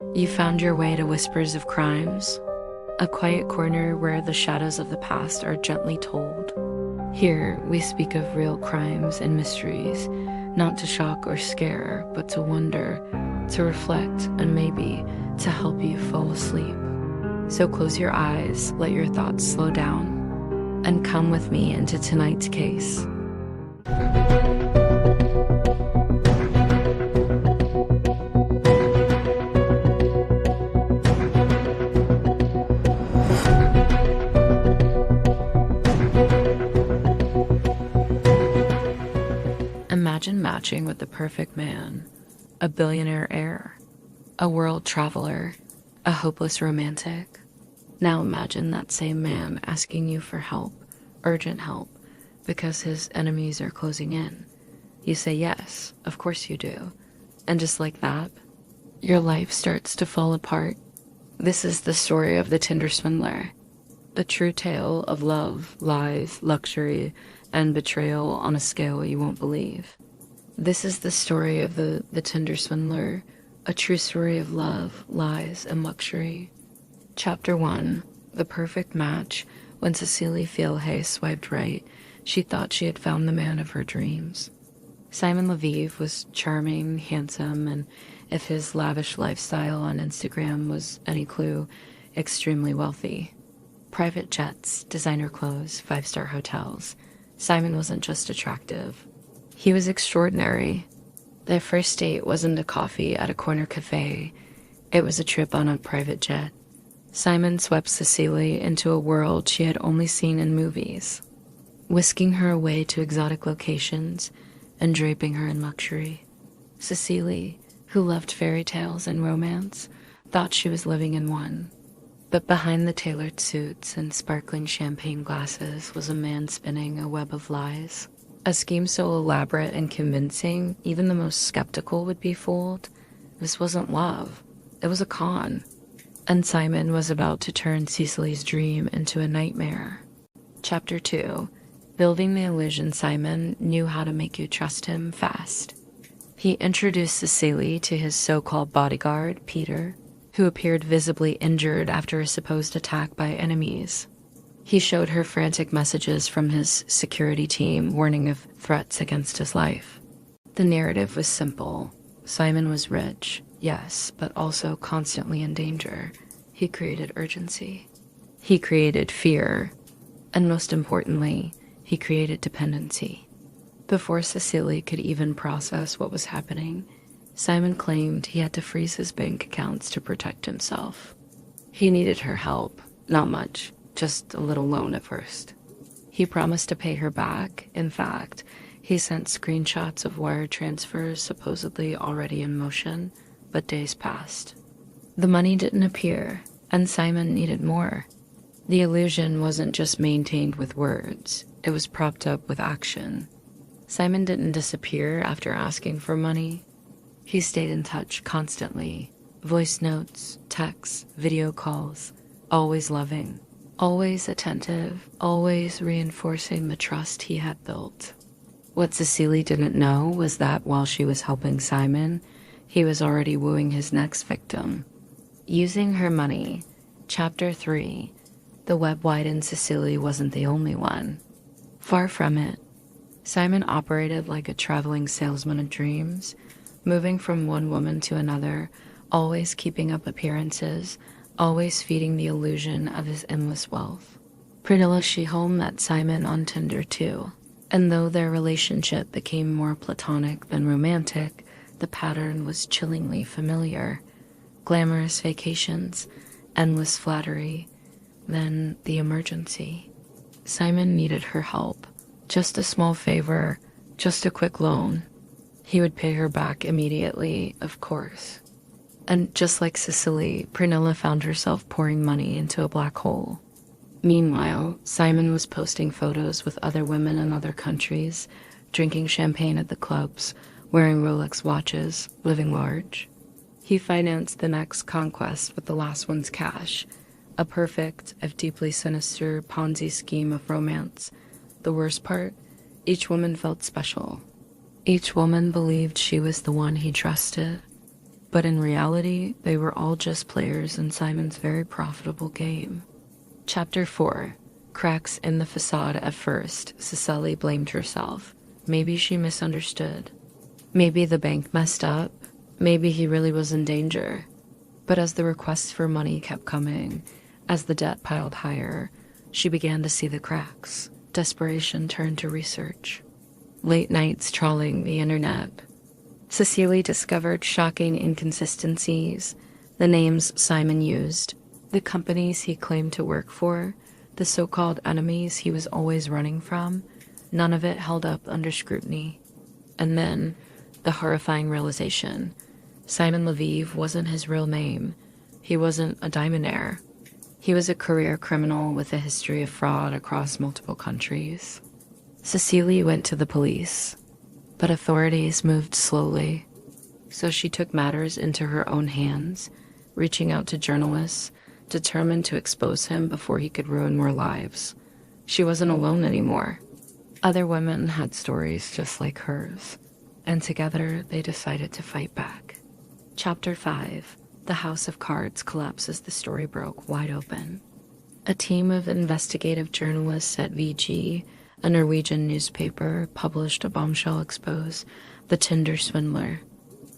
You found your way to Whispers of Crimes, a quiet corner where the shadows of the past are gently told. Here, we speak of real crimes and mysteries, not to shock or scare, but to wonder, to reflect, and maybe to help you fall asleep. So close your eyes, let your thoughts slow down, and come with me into tonight's case. Imagine matching with the perfect man, a billionaire heir, a world traveler, a hopeless romantic. Now imagine that same man asking you for help, urgent help, because his enemies are closing in. You say yes, of course you do. And just like that, your life starts to fall apart. This is the story of the Tinder Swindler, a true tale of love, lies, luxury, and betrayal on a scale you won't believe. This is the story of the Tinder Swindler, a true story of love, lies, and luxury. Chapter 1. The perfect match. When Cecily Fieldhay swiped right, she thought she had found the man of her dreams. Simon Leviev was charming, handsome, and if his lavish lifestyle on Instagram was any clue, extremely wealthy. Private jets, designer clothes, five-star hotels. Simon wasn't just attractive. He was extraordinary. Their first date wasn't a coffee at a corner cafe. It was a trip on a private jet. Simon swept Cecily into a world she had only seen in movies, whisking her away to exotic locations and draping her in luxury. Cecily, who loved fairy tales and romance, thought she was living in one. But behind the tailored suits and sparkling champagne glasses was a man spinning a web of lies. A scheme so elaborate and convincing, even the most skeptical would be fooled. This wasn't love. It was a con. And Simon was about to turn Cecily's dream into a nightmare. Chapter 2. Building the illusion. Simon knew how to make you trust him fast. He introduced Cecily to his so-called bodyguard, Peter, who appeared visibly injured after a supposed attack by enemies. He showed her frantic messages from his security team warning of threats against his life. The narrative was simple. Simon was rich, yes, but also constantly in danger. He created urgency. He created fear. And most importantly, he created dependency. Before Cecily could even process what was happening, Simon claimed he had to freeze his bank accounts to protect himself. He needed her help, not much, just a little loan at first. He promised to pay her back. In fact, he sent screenshots of wire transfers supposedly already in motion, but days passed. The money didn't appear, and Simon needed more. The illusion wasn't just maintained with words, it was propped up with action. Simon didn't disappear after asking for money. He stayed in touch constantly. Voice notes, texts, video calls, always loving, always attentive, always reinforcing the trust he had built. What Cecily didn't know was that while she was helping Simon, he was already wooing his next victim. Using her money. Chapter 3. The web widened. Cecily wasn't the only one. Far from it. Simon operated like a traveling salesman of dreams, moving from one woman to another, always keeping up appearances, always feeding the illusion of his endless wealth. Pranila Shihol met Simon on Tinder too, and though their relationship became more platonic than romantic, the pattern was chillingly familiar. Glamorous vacations, endless flattery, then the emergency. Simon needed her help. Just a small favor, just a quick loan. He would pay her back immediately, of course. And just like Cecily, Pranila found herself pouring money into a black hole. Meanwhile, Simon was posting photos with other women in other countries, drinking champagne at the clubs, wearing Rolex watches, living large. He financed the next conquest with the last one's cash, a perfect, if deeply sinister, Ponzi scheme of romance. The worst part, each woman felt special. Each woman believed she was the one he trusted. But in reality, they were all just players in Simon's very profitable game. Chapter 4. Cracks in the facade. At first, Cecily blamed herself. Maybe she misunderstood. Maybe the bank messed up. Maybe he really was in danger. But as the requests for money kept coming, as the debt piled higher, she began to see the cracks. Desperation turned to research. Late nights trawling the internet, Cecily discovered shocking inconsistencies. The names Simon used, the companies he claimed to work for, the so-called enemies he was always running from, none of it held up under scrutiny. And then, the horrifying realization. Simon Leviev wasn't his real name. He wasn't a diamondaire. He was a career criminal with a history of fraud across multiple countries. Cecily went to the police, but authorities moved slowly. So she took matters into her own hands, reaching out to journalists, determined to expose him before he could ruin more lives. She wasn't alone anymore. Other women had stories just like hers, and together they decided to fight back. Chapter 5. The House of Cards collapses. The story broke wide open. A team of investigative journalists at VG, a Norwegian newspaper, published a bombshell expose, the Tinder Swindler.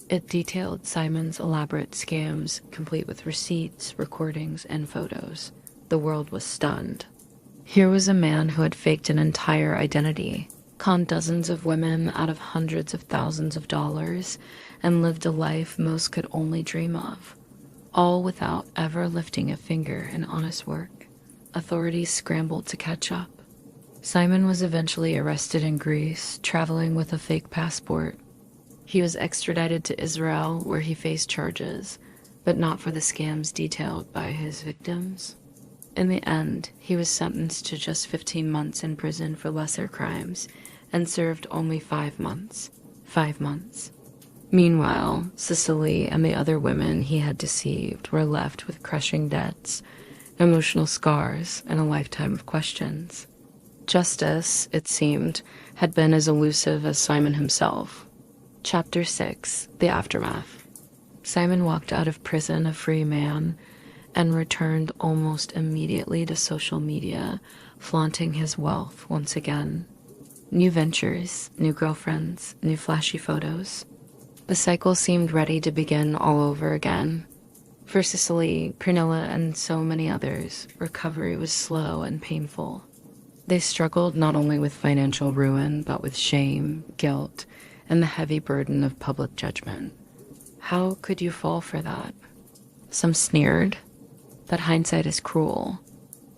It detailed Simon's elaborate scams, complete with receipts, recordings, and photos. The world was stunned. Here was a man who had faked an entire identity, conned dozens of women out of hundreds of thousands of dollars, and lived a life most could only dream of, all without ever lifting a finger in honest work. Authorities scrambled to catch up. Simon was eventually arrested in Greece, traveling with a fake passport. He was extradited to Israel, where he faced charges, but not for the scams detailed by his victims. In the end, he was sentenced to just 15 months in prison for lesser crimes, and served only 5 months. 5 months. Meanwhile, Cecily and the other women he had deceived were left with crushing debts, emotional scars, and a lifetime of questions. Justice, it seemed, had been as elusive as Simon himself. Chapter 6. The Aftermath. Simon walked out of prison a free man and returned almost immediately to social media, flaunting his wealth once again. New ventures, new girlfriends, new flashy photos. The cycle seemed ready to begin all over again. For Cecily, Pernilla, and so many others, recovery was slow and painful. They struggled not only with financial ruin, but with shame, guilt, and the heavy burden of public judgment. How could you fall for that? Some sneered, but hindsight is cruel.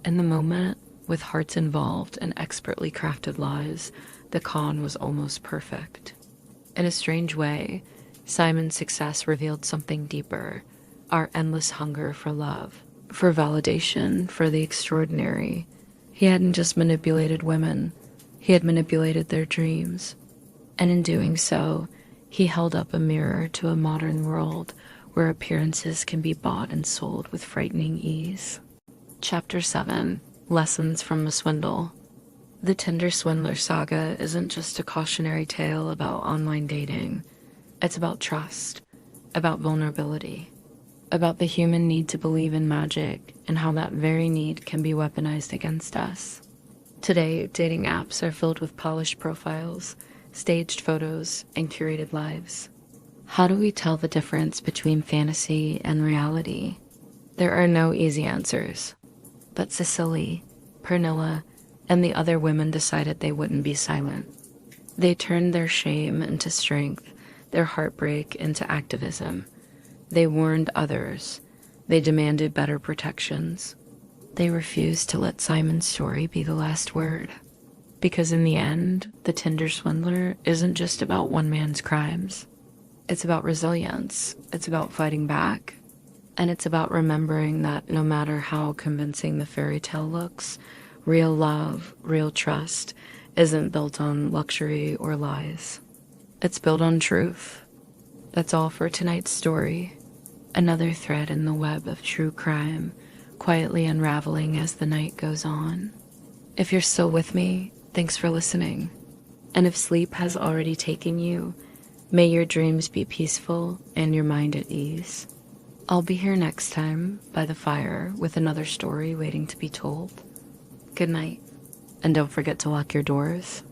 In the moment, with hearts involved and expertly crafted lies, the con was almost perfect. In a strange way, Simon's success revealed something deeper, our endless hunger for love, for validation, for the extraordinary. He hadn't just manipulated women, he had manipulated their dreams. And in doing so, he held up a mirror to a modern world where appearances can be bought and sold with frightening ease. Chapter 7. Lessons from a Swindle. The Tinder Swindler saga isn't just a cautionary tale about online dating. It's about trust, about vulnerability, about the human need to believe in magic and how that very need can be weaponized against us. Today, dating apps are filled with polished profiles, staged photos, and curated lives. How do we tell the difference between fantasy and reality? There are no easy answers. But Cecily, Pernilla, and the other women decided they wouldn't be silent. They turned their shame into strength, their heartbreak into activism. They warned others. They demanded better protections. They refused to let Simon's story be the last word. Because in the end, the Tinder Swindler isn't just about one man's crimes. It's about resilience. It's about fighting back. And it's about remembering that no matter how convincing the fairy tale looks, real love, real trust, isn't built on luxury or lies. It's built on truth. That's all for tonight's story. Another thread in the web of true crime, quietly unraveling as the night goes on. If you're still with me, thanks for listening. And if sleep has already taken you, May your dreams be peaceful and your mind at ease. I'll be here next time by the fire with another story waiting to be told. Good night, and don't forget to lock your doors.